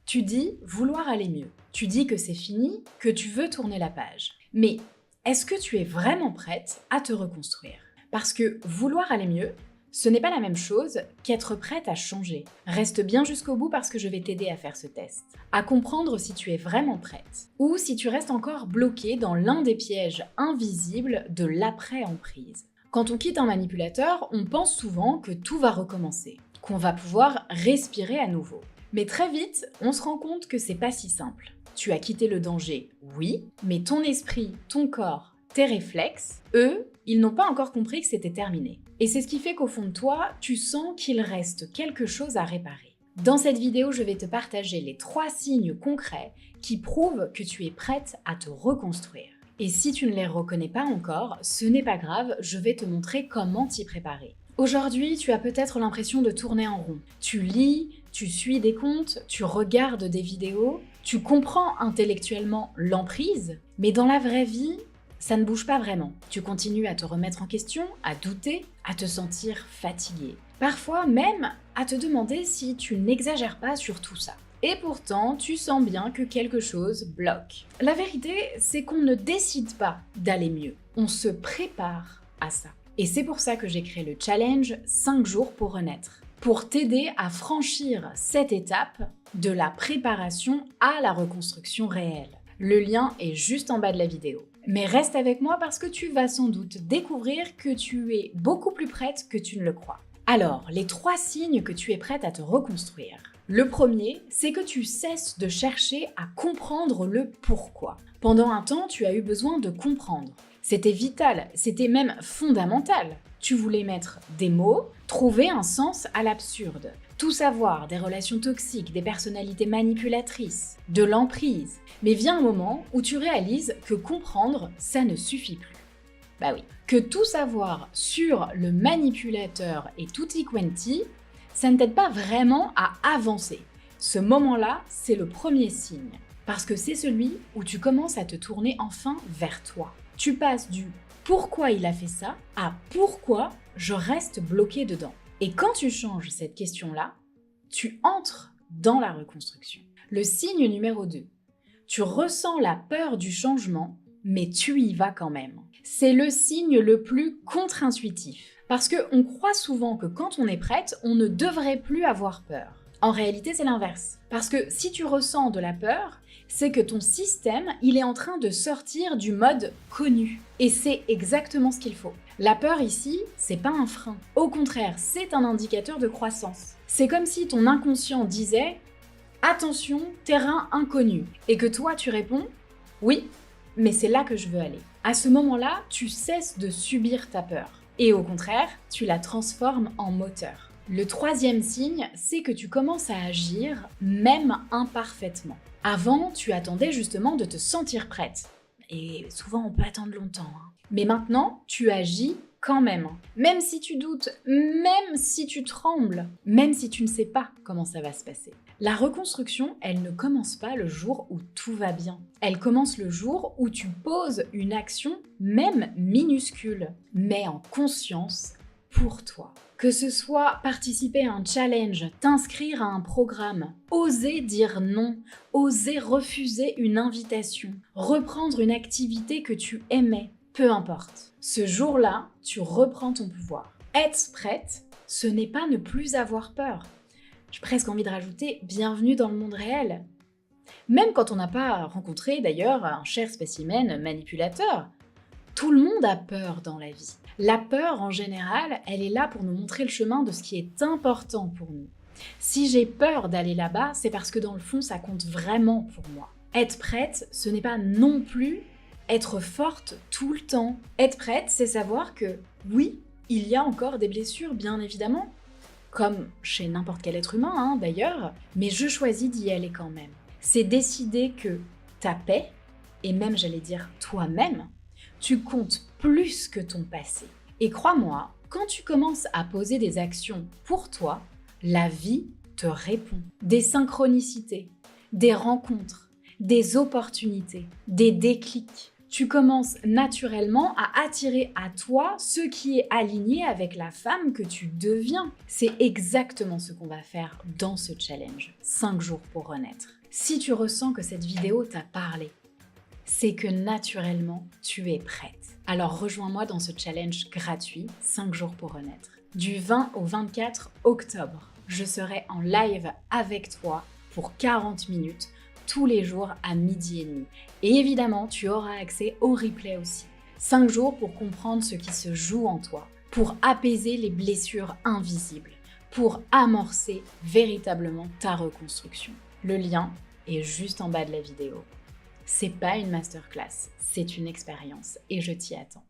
Tu dis vouloir aller mieux. Tu dis que c'est fini, que tu veux tourner la page. Mais est-ce que tu es vraiment prête à te reconstruire? Parce que vouloir aller mieux, ce n'est pas la même chose qu'être prête à changer. Reste bien jusqu'au bout parce que je vais t'aider à faire ce test. À comprendre si tu es vraiment prête ou si tu restes encore bloqué dans l'un des pièges invisibles de l'après-emprise. Quand on quitte un manipulateur, on pense souvent que tout va recommencer, qu'on va pouvoir respirer à nouveau. Mais très vite, on se rend compte que c'est pas si simple. Tu as quitté le danger, oui, mais ton esprit, ton corps, tes réflexes, eux, ils n'ont pas encore compris que c'était terminé. Et c'est ce qui fait qu'au fond de toi, tu sens qu'il reste quelque chose à réparer. Dans cette vidéo, je vais te partager les 3 signes concrets qui prouvent que tu es prête à te reconstruire. Et si tu ne les reconnais pas encore, ce n'est pas grave, je vais te montrer comment t'y préparer. Aujourd'hui, tu as peut-être l'impression de tourner en rond. Tu lis, tu suis des comptes, tu regardes des vidéos, tu comprends intellectuellement l'emprise, mais dans la vraie vie, ça ne bouge pas vraiment. Tu continues à te remettre en question, à douter, à te sentir fatigué. Parfois même à te demander si tu n'exagères pas sur tout ça. Et pourtant, tu sens bien que quelque chose bloque. La vérité, c'est qu'on ne décide pas d'aller mieux. On se prépare à ça. Et c'est pour ça que j'ai créé le challenge 5 jours pour renaître. Pour t'aider à franchir cette étape de la préparation à la reconstruction réelle. Le lien est juste en bas de la vidéo. Mais reste avec moi parce que tu vas sans doute découvrir que tu es beaucoup plus prête que tu ne le crois. Alors, les 3 signes que tu es prête à te reconstruire. Le premier, c'est que tu cesses de chercher à comprendre le pourquoi. Pendant un temps, tu as eu besoin de comprendre. C'était vital, c'était même fondamental. Tu voulais mettre des mots, trouver un sens à l'absurde. Tout savoir des relations toxiques, des personnalités manipulatrices, de l'emprise. Mais vient un moment où tu réalises que comprendre, ça ne suffit plus. Bah oui. Que tout savoir sur le manipulateur et tutti quanti, ça ne t'aide pas vraiment à avancer. Ce moment-là, c'est le premier signe. Parce que c'est celui où tu commences à te tourner enfin vers toi. Tu passes du « pourquoi il a fait ça » à « pourquoi je reste bloqué dedans ». Et quand tu changes cette question-là, tu entres dans la reconstruction. Le signe numéro 2. Tu ressens la peur du changement, mais tu y vas quand même. C'est le signe le plus contre-intuitif. Parce qu'on croit souvent que quand on est prête, on ne devrait plus avoir peur. En réalité, c'est l'inverse. Parce que si tu ressens de la peur, c'est que ton système, il est en train de sortir du mode connu. Et c'est exactement ce qu'il faut. La peur ici, c'est pas un frein. Au contraire, c'est un indicateur de croissance. C'est comme si ton inconscient disait « Attention, terrain inconnu » et que toi tu réponds « Oui, mais c'est là que je veux aller ». À ce moment-là, tu cesses de subir ta peur. Et au contraire, tu la transformes en moteur. Le 3e signe, c'est que tu commences à agir, même imparfaitement. Avant, tu attendais justement de te sentir prête. Et souvent, on peut attendre longtemps. Mais maintenant, tu agis quand même. Même si tu doutes, même si tu trembles, même si tu ne sais pas comment ça va se passer. La reconstruction, elle ne commence pas le jour où tout va bien. Elle commence le jour où tu poses une action, même minuscule, mais en conscience pour toi. Que ce soit participer à un challenge, t'inscrire à un programme, oser dire non, oser refuser une invitation, reprendre une activité que tu aimais, peu importe. Ce jour-là, tu reprends ton pouvoir. Être prête, ce n'est pas ne plus avoir peur. J'ai presque envie de rajouter « bienvenue dans le monde réel ». Même quand on n'a pas rencontré d'ailleurs un cher spécimen manipulateur, tout le monde a peur dans la vie. La peur, en général, elle est là pour nous montrer le chemin de ce qui est important pour nous. Si j'ai peur d'aller là-bas, c'est parce que dans le fond, ça compte vraiment pour moi. Être prête, ce n'est pas non plus être forte tout le temps. Être prête, c'est savoir que, oui, il y a encore des blessures, bien évidemment, comme chez n'importe quel être humain d'ailleurs, mais je choisis d'y aller quand même. C'est décider que ta paix, et même j'allais dire toi-même, tu comptes plus que ton passé. Et crois-moi, quand tu commences à poser des actions pour toi, la vie te répond. Des synchronicités, des rencontres, des opportunités, des déclics. Tu commences naturellement à attirer à toi ce qui est aligné avec la femme que tu deviens. C'est exactement ce qu'on va faire dans ce challenge. 5 jours pour renaître. Si tu ressens que cette vidéo t'a parlé, c'est que naturellement, tu es prête. Alors rejoins-moi dans ce challenge gratuit, 5 jours pour renaître. Du 20 au 24 octobre, je serai en live avec toi pour 40 minutes, tous les jours à 12h30. Et évidemment, tu auras accès au replay aussi. 5 jours pour comprendre ce qui se joue en toi, pour apaiser les blessures invisibles, pour amorcer véritablement ta reconstruction. Le lien est juste en bas de la vidéo. C'est pas une masterclass, c'est une expérience et je t'y attends.